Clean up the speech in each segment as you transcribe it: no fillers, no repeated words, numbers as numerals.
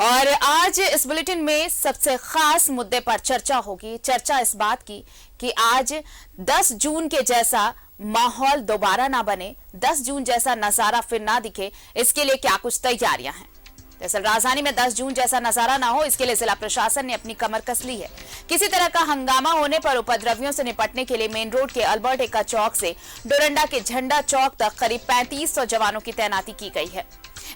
और आज इस बुलेटिन में सबसे खास मुद्दे पर चर्चा होगी। चर्चा इस बात की कि आज 10 जून के जैसा माहौल दोबारा ना बने, 10 जून जैसा नजारा फिर ना दिखे, इसके लिए क्या कुछ तैयारियां हैं। दरअसल राजधानी में 10 जून जैसा नजारा ना हो, इसके लिए जिला प्रशासन ने अपनी कमर कस ली है। किसी तरह का हंगामा होने पर उपद्रवियों से निपटने के लिए मेन रोड के अल्बर्ट एक्का चौक से डोरंडा के झंडा चौक तक करीब 3500 जवानों की तैनाती की गई है।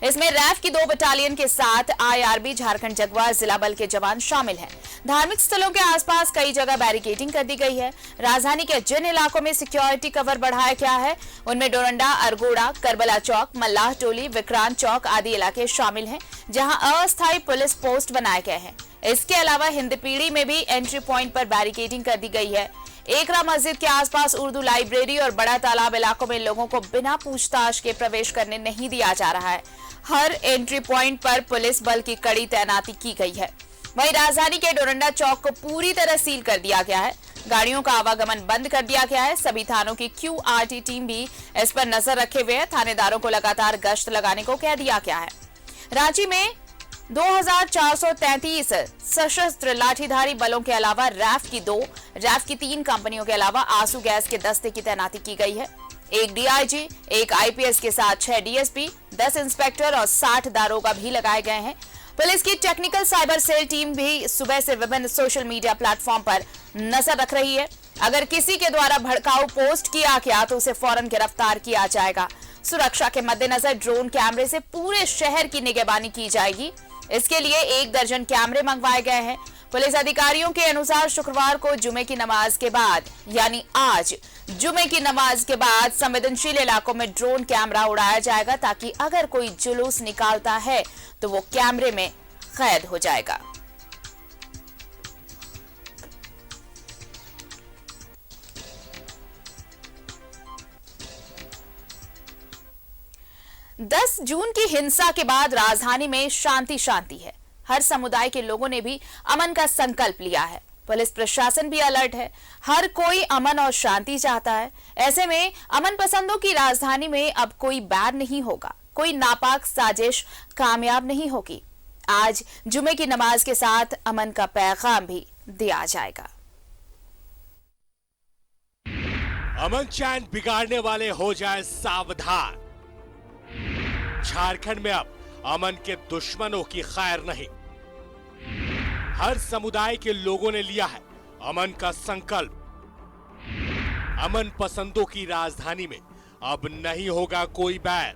इसमें रैफ की 2 बटालियन के साथ आईआरबी झारखंड जगुआर जिला बल के जवान शामिल हैं। धार्मिक स्थलों के आसपास कई जगह बैरिकेडिंग कर दी गई है। राजधानी के जिन इलाकों में सिक्योरिटी कवर बढ़ाया गया है, उनमें डोरंडा, अरगोड़ा, करबला चौक, मल्लाह टोली, विक्रांत चौक आदि इलाके शामिल हैं, जहां अस्थायी पुलिस पोस्ट बनाए गए हैं। इसके अलावा हिंदपीढ़ी में भी एंट्री पॉइंट पर बैरिकेडिंग कर दी गई है। एकरा मस्जिद के आसपास उर्दू लाइब्रेरी और बड़ा तालाब इलाकों में लोगों को बिना पूछताछ के प्रवेश करने नहीं दिया जा रहा है। हर एंट्री पॉइंट पर पुलिस बल की कड़ी तैनाती की गई है। वहीं राजधानी के डोरंडा चौक को पूरी तरह सील कर दिया गया है। गाड़ियों का आवागमन बंद कर दिया गया है। सभी थानों की QRT टीम भी इस पर नजर रखे हुए है। थानेदारों को लगातार गश्त लगाने को कह दिया गया है। रांची में 2433 सशस्त्र लाठीधारी बलों के अलावा रैफ की 2, रैफ की 3 कंपनियों के अलावा आंसू गैस के दस्ते की तैनाती की गई है। 1 DIG, 1 IPS के साथ 6 DSP, 10 इंस्पेक्टर और 60 दारोगा भी लगाए गए हैं। पुलिस की टेक्निकल साइबर सेल टीम भी सुबह से विभिन्न सोशल मीडिया प्लेटफॉर्म पर नजर रख रही है। अगर किसी के द्वारा भड़काऊ पोस्ट किया गया तो उसे फौरन गिरफ्तार किया जाएगा। सुरक्षा के मद्देनजर ड्रोन कैमरे से पूरे शहर की निगरानी की जाएगी। इसके लिए 1 दर्जन कैमरे मंगवाए गए हैं। पुलिस अधिकारियों के अनुसार शुक्रवार को जुमे की नमाज के बाद, यानी आज जुमे की नमाज के बाद संवेदनशील इलाकों में ड्रोन कैमरा उड़ाया जाएगा, ताकि अगर कोई जुलूस निकालता है तो वो कैमरे में कैद हो जाएगा। दस जून की हिंसा के बाद राजधानी में शांति है। हर समुदाय के लोगों ने भी अमन का संकल्प लिया है। पुलिस प्रशासन भी अलर्ट है। हर कोई अमन और शांति चाहता है। ऐसे में अमन पसंदों की राजधानी में अब कोई बैर नहीं होगा, कोई नापाक साजिश कामयाब नहीं होगी। आज जुमे की नमाज के साथ अमन का पैगाम भी दिया जाएगा। अमन चैन बिगाड़ने वाले हो जाए सावधान। झारखंड में अब अमन के दुश्मनों की खैर नहीं। हर समुदाय के लोगों ने लिया है अमन का संकल्प। अमन पसंदों की राजधानी में अब नहीं होगा कोई बैर,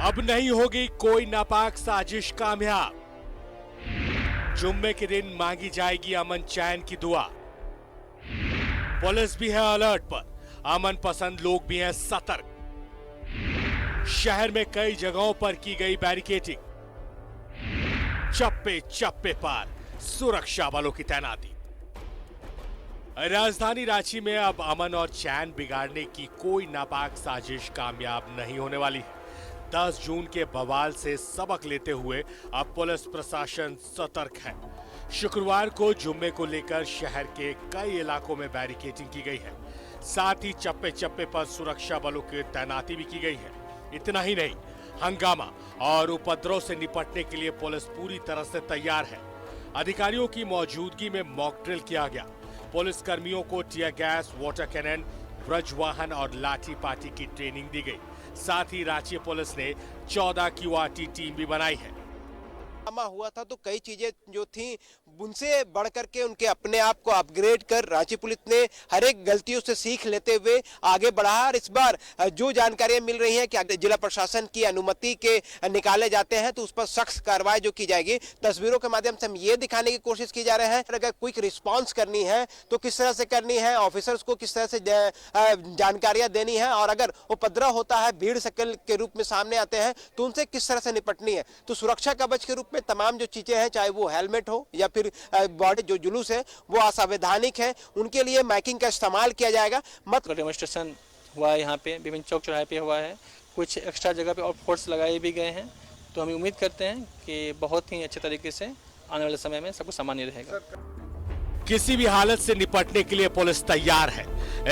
अब नहीं होगी कोई नापाक साजिश कामयाब। जुम्मे के दिन मांगी जाएगी अमन चैन की दुआ। पुलिस भी है अलर्ट पर, अमन पसंद लोग भी हैं सतर्क। शहर में कई जगहों पर की गई बैरिकेडिंग, चप्पे चप्पे पर सुरक्षा बलों की तैनाती। राजधानी रांची में अब अमन और चैन बिगाड़ने की कोई नापाक साजिश कामयाब नहीं होने वाली है। 10 जून के बवाल से सबक लेते हुए अब पुलिस प्रशासन सतर्क है। शुक्रवार को जुम्मे को लेकर शहर के कई इलाकों में बैरिकेडिंग की गई है। साथ ही चप्पे चप्पे पर सुरक्षा बलों की तैनाती भी की गई है। इतना ही नहीं, हंगामा और उपद्रव से निपटने के लिए पुलिस पूरी तरह से तैयार है। अधिकारियों की मौजूदगी में मॉक ड्रिल किया गया। पुलिस कर्मियों को टीयर गैस, वाटर कैनन, ब्रज वाहन और लाठी पाठी की ट्रेनिंग दी गई। साथ ही रांची पुलिस ने 14 QRT टीम भी बनाई है। हुआ था तो कई चीजें जो थी उनसे बढ़ करके उनके अपने आप को अपग्रेड कर रांची पुलिस ने हर एक गलतियों से सीख लेते हुए आगे बढ़ा। और इस बार जो जानकारियां मिल रही हैं कि जिला प्रशासन की अनुमति के निकाले जाते हैं तो उस पर सख्त कार्रवाई जो की जाएगी। तस्वीरों के माध्यम से हम ये दिखाने की कोशिश की जा रहे हैं अगर क्विक रिस्पॉन्स करनी है तो किस तरह से करनी है, ऑफिसर्स को किस तरह से जानकारियां देनी है, और अगर उपद्रव होता है, भीड़ शकल के रूप में सामने आते हैं तो उनसे किस तरह से निपटनी है। तो सुरक्षा कवच के रूप में तमाम जो चीजें हैं, चाहे वो हेलमेट हो या फिर बॉडी जो जुलूस है वो असंवैधानिक है, उनके लिए माइकिंग का इस्तेमाल किया जाएगा। डेमोन्स्ट्रेशन हुआ है, यहाँ पे विभिन्न चौक चौराहे पे हुआ है, कुछ एक्स्ट्रा जगह पे और फोर्स लगाए भी गए हैं। तो हम उम्मीद करते हैं कि बहुत ही अच्छे तरीके से आने वाले समय में सब कुछ सामान्य रहेगा। किसी भी हालत से निपटने के लिए पुलिस तैयार है।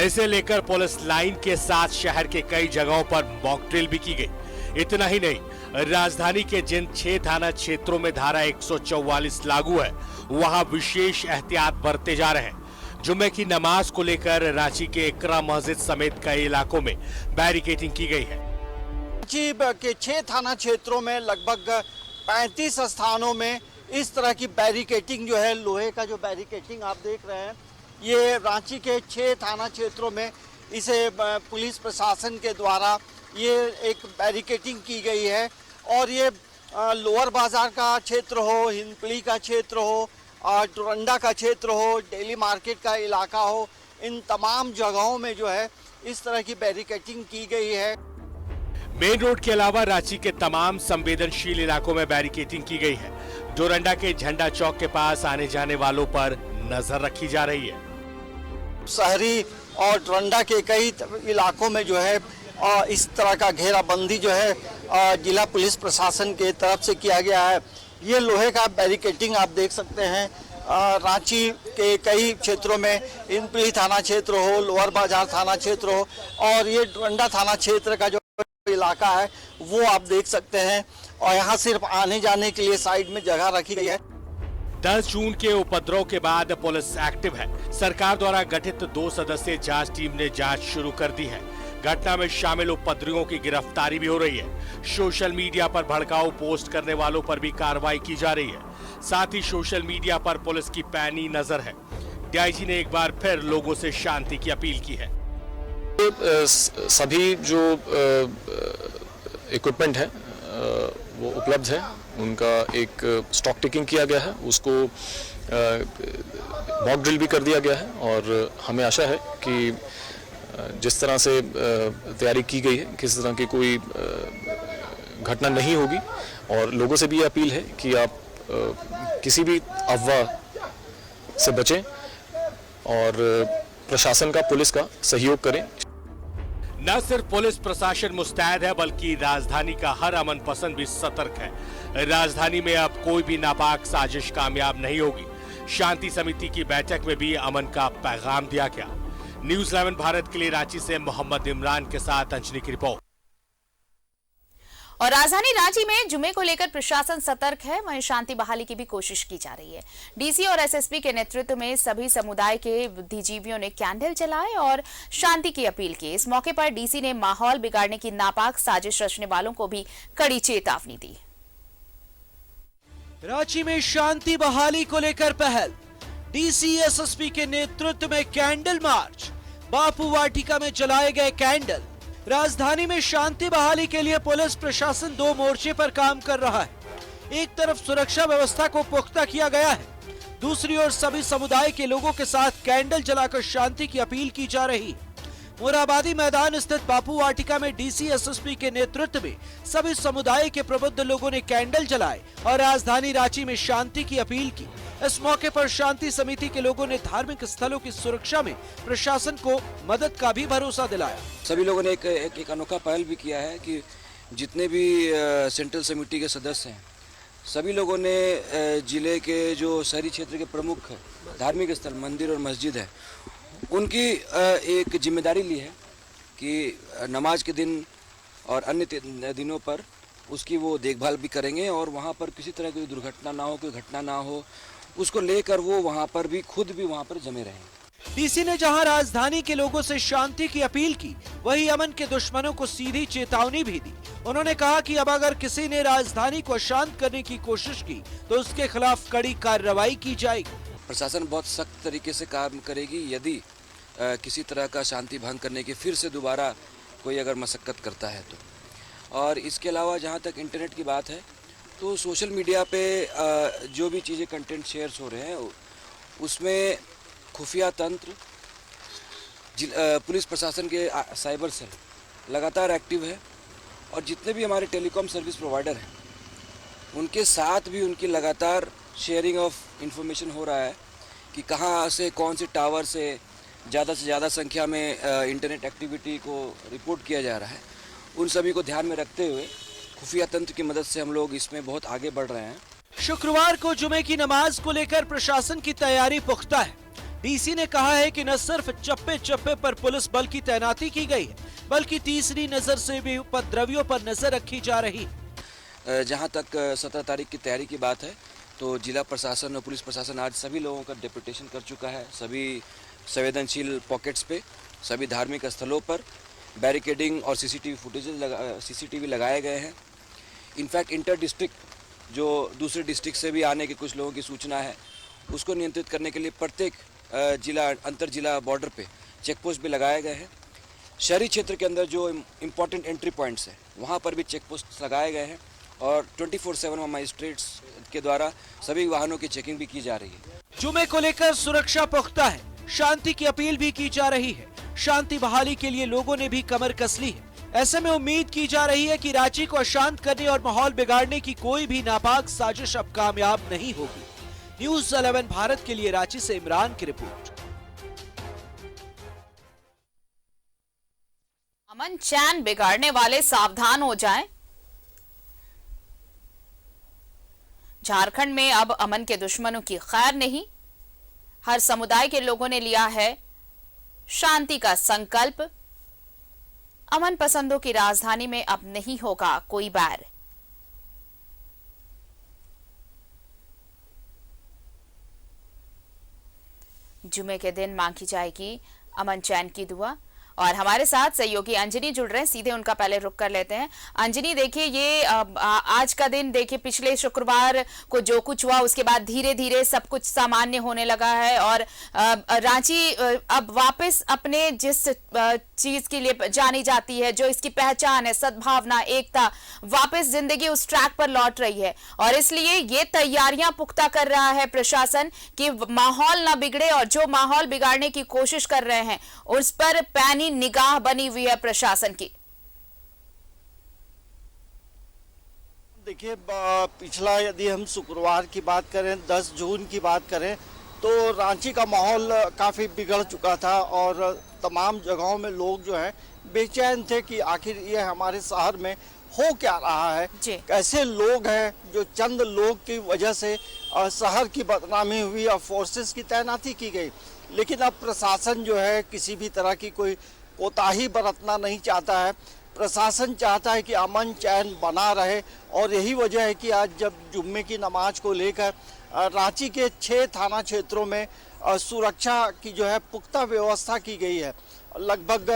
इसे लेकर पुलिस लाइन के साथ शहर के कई जगहों पर मॉक ड्रिल भी की गई। इतना ही नहीं, राजधानी के जिन 6 थाना क्षेत्रों में धारा 144 लागू है, वहां विशेष एहतियात बरते जा रहे हैं। जुम्मे की नमाज को लेकर रांची के इकरा मस्जिद समेत कई इलाकों में बैरिकेडिंग की गई है। रांची के 6 थाना क्षेत्रों में लगभग 35 स्थानों में इस तरह की बैरिकेडिंग जो है, लोहे का जो बैरिकेडिंग आप देख रहे हैं, ये रांची के 6 थाना क्षेत्रों में इसे पुलिस प्रशासन के द्वारा ये एक बैरिकेडिंग की गई है। और ये लोअर बाजार का क्षेत्र हो, हिंदपीढ़ी का क्षेत्र हो, डोरंडा का क्षेत्र हो, डेली मार्केट का इलाका हो, इन तमाम जगहों में जो है इस तरह की बैरिकेडिंग की गई है। मेन रोड के अलावा रांची के तमाम संवेदनशील इलाकों में बैरिकेडिंग की गई है। डोरंडा के झंडा चौक के पास आने जाने वालों पर नजर रखी जा रही है। शहरी और डोरंडा के कई इलाकों में जो है इस तरह का घेराबंदी जो है जिला पुलिस प्रशासन के तरफ से किया गया है। ये लोहे का बैरिकेडिंग आप देख सकते हैं। रांची के कई क्षेत्रों में हिंदपीढ़ी थाना क्षेत्र हो, लोअर बाजार थाना क्षेत्र हो, और ये डोरंडा थाना क्षेत्र का जो इलाका है वो आप देख सकते हैं। और यहाँ सिर्फ आने जाने के लिए साइड में जगह रखी गई है। 10 जून के उपद्रव के बाद पुलिस एक्टिव है। सरकार द्वारा गठित 2 सदस्यीय जांच टीम ने जांच शुरू कर दी है। घटना में शामिल उपद्रवियों की गिरफ्तारी भी हो रही है। सोशल मीडिया पर भड़काऊ पोस्ट करने वालों पर भी कार्रवाई की जा रही है। साथ ही सोशल मीडिया पर पुलिस की पैनी नजर है। डीआईजी ने एक बार फिर लोगों से शांति की अपील की है। सभी जो इक्विपमेंट है वो उपलब्ध है। उनका एक स्टॉक टेकिंग किया गया है, उसको मॉक ड्रिल भी कर दिया गया है। और हमें आशा है कि जिस तरह से तैयारी की गई है, किसी तरह की कोई घटना नहीं होगी। और लोगों से भी अपील है कि आप किसी भी अफवाह से बचें और प्रशासन का, पुलिस का सहयोग करें। न सिर्फ पुलिस प्रशासन मुस्तैद है, बल्कि राजधानी का हर अमन पसंद भी सतर्क है। राजधानी में अब कोई भी नापाक साजिश कामयाब नहीं होगी। शांति समिति की बैठक में भी अमन का पैगाम दिया गया। न्यूज़ 11 भारत के लिए रांची से मोहम्मद इमरान के साथ अंजनी की रिपोर्ट। और राजधानी रांची में जुमे को लेकर प्रशासन सतर्क है, वहीं शांति बहाली की भी कोशिश की जा रही है। डीसी और एसएसपी के नेतृत्व में सभी समुदाय के बुद्धिजीवियों ने कैंडल जलाए और शांति की अपील की। इस मौके पर डीसी ने माहौल बिगाड़ने की नापाक साजिश रचने वालों को भी कड़ी चेतावनी दी। रांची में शांति बहाली को लेकर पहल, डीसी एसएसपी के नेतृत्व में कैंडल मार्च, बापू वाटिका में जलाए गए कैंडल। राजधानी में शांति बहाली के लिए पुलिस प्रशासन 2 मोर्चे पर काम कर रहा है। एक तरफ सुरक्षा व्यवस्था को पुख्ता किया गया है, दूसरी ओर सभी समुदाय के लोगों के साथ कैंडल जलाकर शांति की अपील की जा रही है। मोराबादी मैदान स्थित बापू वाटिका में डीसी एसएसपी के नेतृत्व में सभी समुदाय के प्रबुद्ध लोगों ने कैंडल जलाए और राजधानी रांची में शांति की अपील की। इस मौके पर शांति समिति के लोगों ने धार्मिक स्थलों की सुरक्षा में प्रशासन को मदद का भी भरोसा दिलाया। सभी लोगों ने एक अनोखा पहल भी किया है कि जितने भी सेंट्रल समिति के सदस्य हैं, सभी लोगों ने जिले के जो शहरी क्षेत्र के प्रमुख धार्मिक स्थल, मंदिर और मस्जिद है, उनकी एक जिम्मेदारी ली है कि नमाज के दिन और अन्य दिनों पर उसकी वो देखभाल भी करेंगे और वहाँ पर किसी तरह की दुर्घटना ना हो, कोई घटना ना हो, उसको लेकर वो वहाँ पर भी खुद भी वहाँ पर जमे रहेंगे। डीसी ने जहां राजधानी के लोगों से शांति की अपील की, वहीं अमन के दुश्मनों को सीधी चेतावनी भी दी। उन्होंने कहा कि अब अगर किसी ने राजधानी को अशांत करने की कोशिश की तो उसके खिलाफ कड़ी कार्रवाई की जाएगी। प्रशासन बहुत सख्त तरीके से काम करेगी यदि किसी तरह का शांति भंग करने की फिर से दोबारा कोई अगर मशक्कत करता है तो। और इसके अलावा जहाँ तक इंटरनेट की बात है, तो सोशल मीडिया पे जो भी चीज़ें कंटेंट शेयर्स हो रहे हैं उसमें खुफिया तंत्र, पुलिस प्रशासन के साइबर सेल लगातार एक्टिव है और जितने भी हमारे टेलीकॉम सर्विस प्रोवाइडर हैं उनके साथ भी उनकी लगातार शेयरिंग ऑफ इंफॉर्मेशन हो रहा है कि कहाँ से कौन से टावर से ज़्यादा संख्या में इंटरनेट एक्टिविटी को रिपोर्ट किया जा रहा है। उन सभी को ध्यान में रखते हुए खुफिया तंत्र की मदद से हम लोग इसमें बहुत आगे बढ़ रहे हैं। शुक्रवार को जुमे की नमाज को लेकर प्रशासन की तैयारी पुख्ता है। डीसी ने कहा है कि न सिर्फ चप्पे चप्पे पर पुलिस बल की तैनाती की गई है, बल्कि तीसरी नजर से भी उपद्रवियों पर नजर रखी जा रही है। जहां तक 17 तारीख की तैयारी की बात है तो जिला प्रशासन और पुलिस प्रशासन आज सभी लोगों का डेपुटेशन कर चुका है। सभी संवेदनशील पॉकेट्स पे, सभी धार्मिक स्थलों पर बैरिकेडिंग और सीसीटीवी लगाए गए हैं। इनफैक्ट इंटर डिस्ट्रिक्ट जो दूसरे डिस्ट्रिक्ट से भी आने की कुछ लोगों की सूचना है, उसको नियंत्रित करने के लिए प्रत्येक जिला अंतर जिला बॉर्डर पे चेक पोस्ट भी लगाए गए हैं। शहरी क्षेत्र के अंदर जो इम्पोर्टेंट एंट्री पॉइंट्स हैं वहाँ पर भी चेक पोस्ट लगाए गए हैं और 24/7 मजिस्ट्रेट्स के द्वारा सभी वाहनों की चेकिंग भी की जा रही है। जुमे को लेकर सुरक्षा पुख्ता है, शांति की अपील भी की जा रही है। शांति बहाली के लिए लोगों ने भी कमर कस ली है। ऐसे में उम्मीद की जा रही है कि रांची को अशांत करने और माहौल बिगाड़ने की कोई भी नापाक साजिश अब कामयाब नहीं होगी। न्यूज़ 11 भारत के लिए रांची से इमरान की रिपोर्ट। अमन चैन बिगाड़ने वाले सावधान हो जाएं। झारखंड में अब अमन के दुश्मनों की खैर नहीं। हर समुदाय के लोगों ने लिया है शांति का संकल्प। अमन पसंदों की राजधानी में अब नहीं होगा कोई बैर। जुमे के दिन मांगी जाएगी अमन चैन की दुआ। और हमारे साथ सहयोगी अंजनी जुड़ रहे हैं, सीधे उनका पहले रुख कर लेते हैं। अंजनी, देखिए ये आज का दिन देखिए, पिछले शुक्रवार को जो कुछ हुआ उसके बाद धीरे धीरे सब कुछ सामान्य होने लगा है और रांची अब वापस अपने जिस चीज के लिए जानी जाती है, जो इसकी पहचान है, सद्भावना, एकता, वापस जिंदगी उस ट्रैक पर लौट रही है। और इसलिए ये तैयारियां पुख्ता कर रहा है प्रशासन कि माहौल ना बिगड़े और जो माहौल बिगाड़ने की कोशिश कर रहे हैं उस पर पैनी निगाह बनी हुई है प्रशासन की। देखिए, पिछला यदि हम शुक्रवार की बात करें, 10 जून की बात करें, तो रांची का माहौल काफ़ी बिगड़ चुका था और तमाम जगहों में लोग जो हैं बेचैन थे कि आखिर ये हमारे शहर में हो क्या रहा है। कैसे लोग हैं जो चंद लोग की वजह से शहर की बदनामी हुई और फोर्सेस की तैनाती की गई। लेकिन अब प्रशासन जो है किसी भी तरह की कोई कोताही बरतना नहीं चाहता है। प्रशासन चाहता है कि अमन चैन बना रहे और यही वजह है कि आज जब जुम्मे की नमाज को लेकर रांची के 6 थाना क्षेत्रों में सुरक्षा की जो है पुख्ता व्यवस्था की गई है। लगभग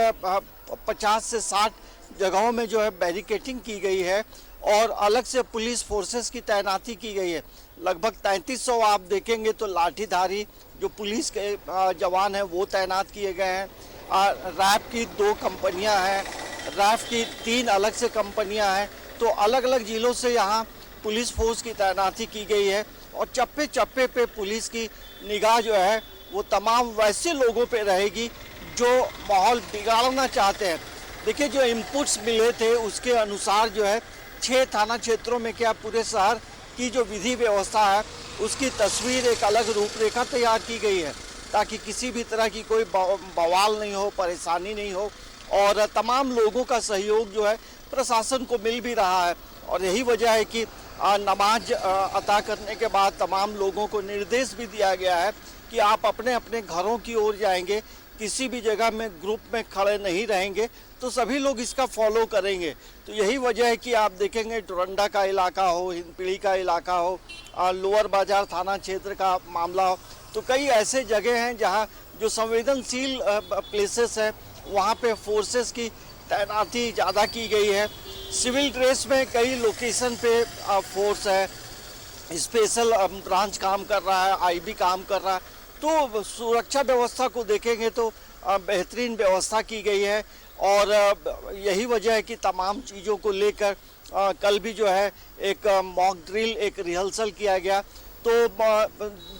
50 से 60 जगहों में जो है बैरिकेटिंग की गई है और अलग से पुलिस फोर्सेस की तैनाती की गई है। लगभग 3300 आप देखेंगे तो लाठीधारी जो पुलिस के जवान हैं वो तैनात किए गए हैं। रैफ की 2 कंपनियां हैं, रैफ की 3 अलग से कंपनियां हैं। तो अलग अलग जिलों से यहाँ पुलिस फोर्स की तैनाती की गई है और चप्पे चप्पे पे पुलिस की निगाह जो है वो तमाम वैसे लोगों पे रहेगी जो माहौल बिगाड़ना चाहते हैं। देखिए, जो इनपुट्स मिले थे उसके अनुसार जो है 6 थाना क्षेत्रों में क्या पूरे शहर की जो विधि व्यवस्था है उसकी तस्वीर, एक अलग रूपरेखा तैयार की गई है ताकि किसी भी तरह की कोई बवाल नहीं हो, परेशानी नहीं हो। और तमाम लोगों का सहयोग जो है प्रशासन को मिल भी रहा है और यही वजह है कि नमाज अता करने के बाद तमाम लोगों को निर्देश भी दिया गया है कि आप अपने अपने घरों की ओर जाएंगे, किसी भी जगह में ग्रुप में खड़े नहीं रहेंगे, तो सभी लोग इसका फॉलो करेंगे। तो यही वजह है कि आप देखेंगे टोरंडा का इलाका हो, हिंदपीढ़ी का इलाका हो, लोअर बाजार थाना क्षेत्र का मामला हो, तो कई ऐसे जगह हैं जहां जो संवेदनशील प्लेसेस हैं वहां पे फोर्सेस की तैनाती ज़्यादा की गई है। सिविल ड्रेस में कई लोकेशन पे फोर्स है, स्पेशल ब्रांच काम कर रहा है, आईबी काम कर रहा है। तो सुरक्षा व्यवस्था को देखेंगे तो बेहतरीन व्यवस्था की गई है और यही वजह है कि तमाम चीज़ों को लेकर कल भी जो है एक मॉक ड्रिल, एक रिहर्सल किया गया। तो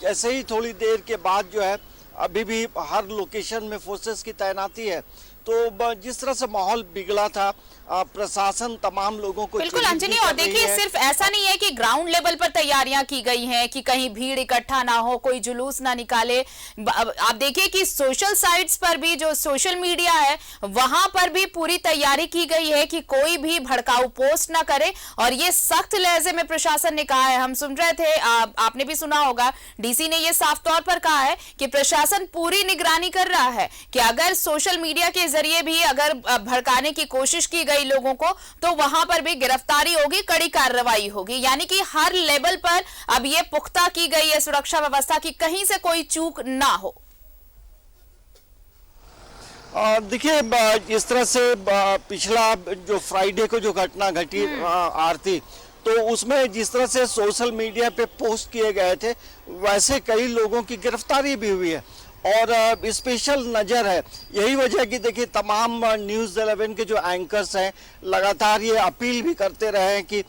जैसे ही थोड़ी देर के बाद जो है अभी भी हर लोकेशन में फोर्सेस की तैनाती है। तो जिस तरह से माहौल बिगड़ा था, प्रशासन तमाम लोगों को बिल्कुल अंजनी, और देखिए सिर्फ ऐसा नहीं है कि ग्राउंड लेवल पर तैयारियां की गई हैं कि कहीं भीड़ इकट्ठा ना हो, कोई जुलूस ना निकाले। आप देखिए कि सोशल साइट्स पर भी, जो सोशल मीडिया है वहां पर भी पूरी तैयारी की गई है कि कोई भी भड़काऊ पोस्ट ना करे। और ये सख्त लहजे में प्रशासन ने कहा है, हम सुन रहे थे, आपने भी सुना होगा, डीसी ने ये साफ तौर पर कहा है कि प्रशासन पूरी निगरानी कर रहा है कि अगर सोशल मीडिया के जरिए भी अगर भड़काने की कोशिश की गई लोगों को तो वहां पर भी गिरफ्तारी होगी, कड़ी कार्रवाई होगी। यानी कि हर लेवल पर अब ये पुख्ता की गई है सुरक्षा व्यवस्था की कहीं से कोई चूक ना हो। देखिए, इस तरह से पिछला जो फ्राइडे को जो घटना घटी आरती, तो उसमें जिस तरह से सोशल मीडिया पे पोस्ट किए गए थे वैसे कई लोगों की गिरफ्तारी भी हुई है और स्पेशल नज़र है। यही वजह कि देखिए तमाम न्यूज़ 11 के जो एंकर्स हैं लगातार ये अपील भी करते रहे हैं कि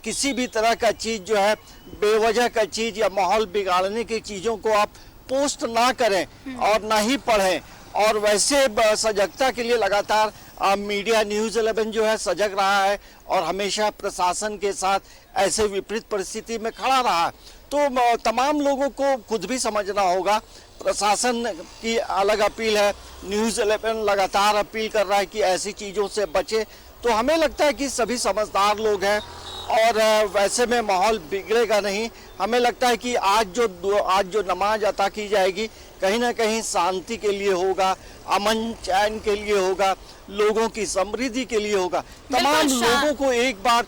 किसी भी तरह का चीज़ जो है बेवजह का चीज़ या माहौल बिगाड़ने की चीज़ों को आप पोस्ट ना करें और ना ही पढ़ें। और वैसे सजगता के लिए लगातार मीडिया न्यूज़ 11 जो है सजग रहा है और हमेशा प्रशासन के साथ ऐसे विपरीत परिस्थिति में खड़ा रहा है। तो तमाम लोगों को खुद भी समझना होगा, प्रशासन की अलग अपील है, न्यूज़ 11 लगातार अपील कर रहा है कि ऐसी चीज़ों से बचे। तो हमें लगता है कि सभी समझदार लोग हैं और वैसे में माहौल बिगड़ेगा नहीं। हमें लगता है कि आज जो नमाज अता की जाएगी कहीं ना कहीं शांति के लिए होगा, अमन चैन के लिए होगा, लोगों की समृद्धि के लिए होगा। तमाम लोगों को एक बार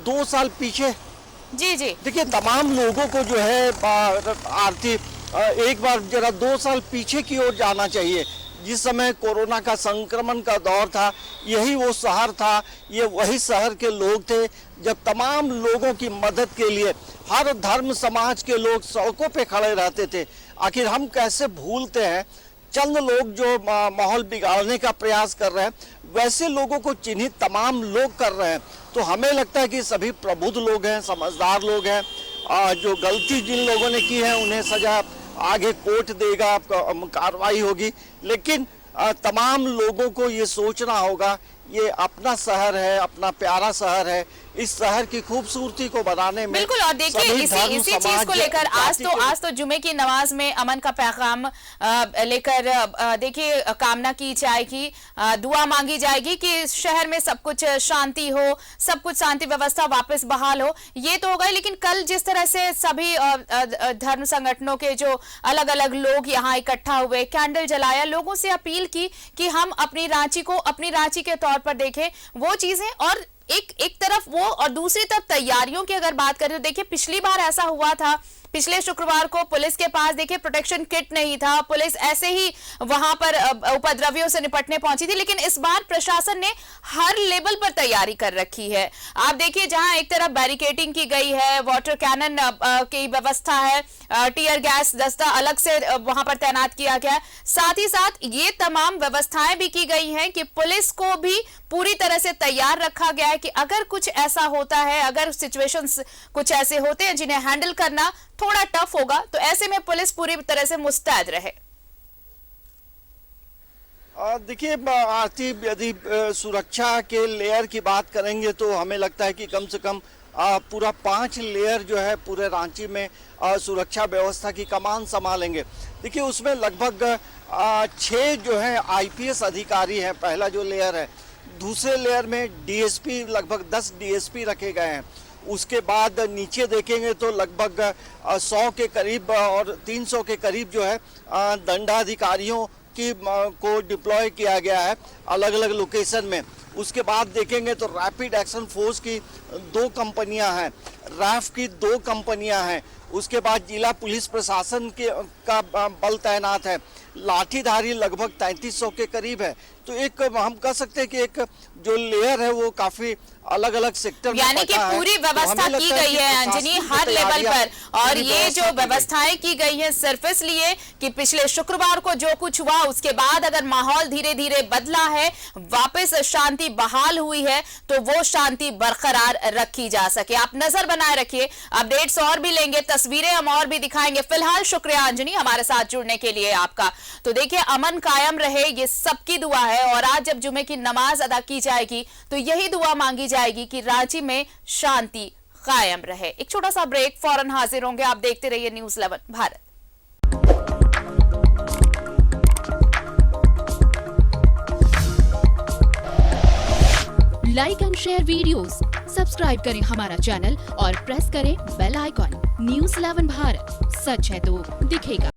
2 साल पीछे जी देखिए, तमाम लोगों को जो है आरती एक बार जरा 2 साल पीछे की ओर जाना चाहिए। जिस समय कोरोना का संक्रमण का दौर था, यही वो शहर था, ये वही शहर के लोग थे जब तमाम लोगों की मदद के लिए हर धर्म समाज के लोग सड़कों पे खड़े रहते थे। आखिर हम कैसे भूलते हैं चंद लोग जो माहौल बिगाड़ने का प्रयास कर रहे हैं, वैसे लोगों को चिन्हित तमाम लोग कर रहे हैं। तो हमें लगता है कि सभी प्रबुद्ध लोग हैं, समझदार लोग हैं, जो गलती जिन लोगों ने की है उन्हें सजा आगे कोर्ट देगा, कार्रवाई होगी। लेकिन तमाम लोगों को ये सोचना होगा, ये अपना शहर है, अपना प्यारा शहर है, इस शहर की खूबसूरती को बनाने में बिल्कुल। और देखिए इसी चीज को लेकर आज तो जुमे की नमाज में अमन का पैगाम लेकर देखिए कामना की जाएगी, दुआ मांगी जाएगी कि शहर में सब कुछ शांति हो, सब कुछ शांति व्यवस्था वापस बहाल हो। ये तो होगा, लेकिन कल जिस तरह से सभी धर्म संगठनों के जो अलग अलग लोग यहाँ इकट्ठा हुए, कैंडल जलाया, लोगों से अपील की कि हम अपनी रांची को अपनी रांची के तौर पर देखें वो चीजें। और एक तरफ वो और दूसरी तरफ तैयारियों की अगर बात करें तो देखिए पिछली बार ऐसा हुआ था, पिछले शुक्रवार को पुलिस के पास देखिए प्रोटेक्शन किट नहीं था, पुलिस ऐसे ही वहां पर उपद्रवियों से निपटने पहुंची थी। लेकिन इस बार प्रशासन ने हर लेवल पर तैयारी कर रखी है। आप देखिए जहां एक तरफ बैरिकेडिंग की गई है, वाटर कैनन की व्यवस्था है, टीयर गैस दस्ता अलग से वहां पर तैनात किया गया है। साथ ही साथ ये तमाम व्यवस्थाएं भी की गई हैं कि पुलिस को भी पूरी तरह से तैयार रखा गया है कि अगर कुछ ऐसा होता है, अगर सिचुएशंस कुछ ऐसे होते हैं जिन्हें हैंडल करना थोड़ा टफ होगा, तो ऐसे में पुलिस पूरी तरह से मुस्तैद रहे। देखिए आरती, यदि सुरक्षा के लेयर की बात करेंगे तो हमें लगता है कि कम से कम पूरा 5 लेयर जो है पूरे रांची में सुरक्षा व्यवस्था की कमान संभालेंगे। देखिए उसमें लगभग 6 जो है IPS अधिकारी हैं, पहला जो लेयर है। दूसरे लेयर में DSP, लगभग 10 DSP रखे गए हैं। उसके बाद नीचे देखेंगे तो लगभग 100 के करीब और 300 के करीब जो है दंडाधिकारियों की को डिप्लॉय किया गया है अलग अलग लोकेशन में। उसके बाद देखेंगे तो रैपिड एक्शन फोर्स की 2 कंपनियां हैं, रैफ की 2 कंपनियां हैं। उसके बाद जिला पुलिस प्रशासन का बल तैनात है। लाठीधारी लगभग 3300 के करीब है। तो एक हम कह सकते हैं कि एक जो लेयर है वो काफी अलग अलग सेक्टर, यानी कि पूरी व्यवस्था की गई है अंजनी हर लेवल पर। और ये जो व्यवस्थाएं की गई है सिर्फ इसलिए कि पिछले शुक्रवार को जो कुछ हुआ उसके बाद अगर माहौल धीरे धीरे बदला है, वापस शांति बहाल हुई है, तो वो शांति बरकरार रखी जा सके। आप नजर बनाए रखिए, अपडेट्स और भी लेंगे, तस्वीरें हम और भी दिखाएंगे। फिलहाल शुक्रिया अंजनी हमारे साथ जुड़ने के लिए आपका। तो देखिए अमन कायम रहे, ये सबकी दुआ है। और आज जब जुमे की नमाज अदा की जाएगी तो यही दुआ मांगी जाएगी कि रांची में शांति कायम रहे। एक छोटा सा ब्रेक, फौरन हाजिर होंगे। आप देखते रहिए news 11 Bharat. Like and share videos, subscribe करें हमारा चैनल और प्रेस करें बेल आइकॉन। न्यूज़ 11 भारत, सच है तो दिखेगा।